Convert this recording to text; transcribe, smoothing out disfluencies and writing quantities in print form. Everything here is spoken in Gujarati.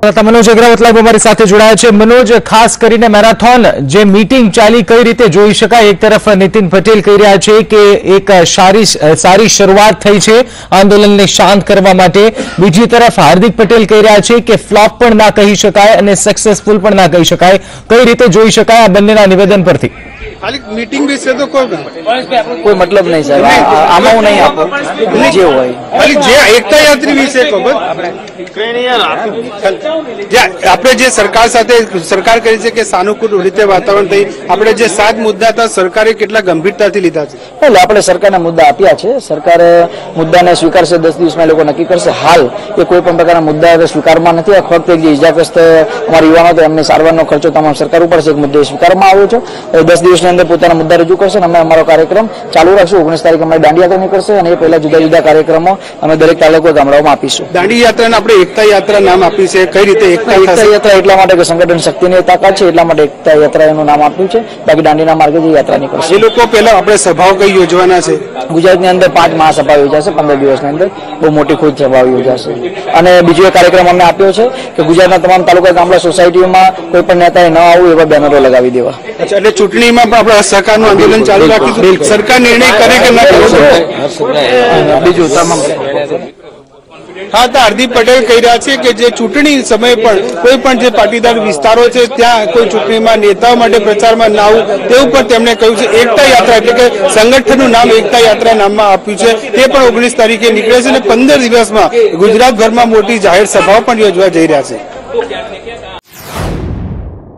આપતા હતા મનોજ અગ્રવાલ લાઈવ અમારી સાથે જોડાયા છે। મનોજ, ખાસ કરીને મેરેથોન જે મીટિંગ ચાલી કઈ રીતે જોઈ શકાય? એક તરફ નીતિન પટેલ કહી રહ્યા છે કે એક સારી શરૂઆત થઈ છે આંદોલનને શાંત કરવા માટે, બીજી તરફ હાર્દિક પટેલ કહી રહ્યા છે કે ફ્લોપ પણ ના કહી શકાય અને સક્સેસફુલ પણ ના કહી શકાય। કઈ રીતે જોઈ શકાય આ બંનેના નિવેદન પરથી? मीटिंग विषय तो कोई मतलब नहीं सर, आमा नहीं आपको जे होय खाली जे एकता यात्री विषय को આપણે જે સરકાર સાથે સરકાર કરી છે કે સાનુકૂળ રીતે વાતાવરણ થઈ, આપણે જે 7 મુદ્દા હતા સરકારે કેટલા ગંભીરતાથી લીધા છે? એટલે આપણે સરકારના મુદ્દા આપ્યા છે, સરકારે મુદ્દાને સ્વીકારશે, 10 દિવસમાં લોકો નક્કી કરશે। હાલ એ કોઈ પણ પ્રકારના મુદ્દા સ્વીકારમાં નથી। આ ફક્ત જે ઇજાગ્રસ્ત અમારા યુવાનો હતો એમની સારવારનો ખર્ચો તમામ સરકાર ઉપર છે, એક મુદ્દો સ્વીકારવામાં આવ્યો છે। 10 દિવસની અંદર પોતાના મુદ્દા રજૂ કરશે અને અમે અમારો કાર્યક્રમ ચાલુ રાખશું। 19 તારીખે અમારી દાંડી યાત્રા નીકળશે અને એ પહેલા જુદા જુદા કાર્યક્રમો અમે દરેક તાલુકા ગામડાઓમાં આપીશું। દાંડી યાત્રાને આપણે એકતા યાત્રા નામ આપ્યું છે, કઈ રીતે એકતા યાત્રા? એટલા માટે કે સંગઠન શક્તિની તાકાત છે એટલા માટે એકતા યાત્રા એનું નામ આપ્યું છે। બાકી દાંડીના માર્ગે જે યાત્રા નીકળશે એ લોકો પહેલા આપણે સભાઓ કઈ યોજવાના છે? ગુજરાતની અંદર 5 મહાસભા યોજાશે 15 દિવસની અંદર, બહુ મોટી ખુદ સભાઓ યોજાશે। અને બીજો એક કાર્યક્રમ અમે આપ્યો છે કે ગુજરાતના તમામ તાલુકા ગામડા સોસાયટીઓમાં કોઈ પણ નેતાએ ન આવવું એવા બેનરો લગાવી દેવા। એટલે ચૂંટણીમાં પણ આપણે સરકારનું આંદોલન ચાલુ રાખીશું, સરકાર નિર્ણય કરે કે ના કરે બીજું તમામ। હા, તો હાર્દિક પટેલ કહી રહ્યા છે કે જે ચૂંટણી સમયે પણ કોઈ પણ જે પાટીદાર વિસ્તારો છે ત્યાં કોઈ ચૂંટણીમાં નેતાઓ માટે પ્રચારમાં ના આવવું તેવું પણ તેમણે કહ્યું છે। એકતા યાત્રા એટલે કે સંગઠનનું નામ એકતા યાત્રા નામમાં આપ્યું છે, તે પણ 19 તારીખે નીકળે છે અને 15 દિવસમાં ગુજરાતભરમાં મોટી જાહેર સભાઓ પણ યોજવા જઈ રહ્યા છે।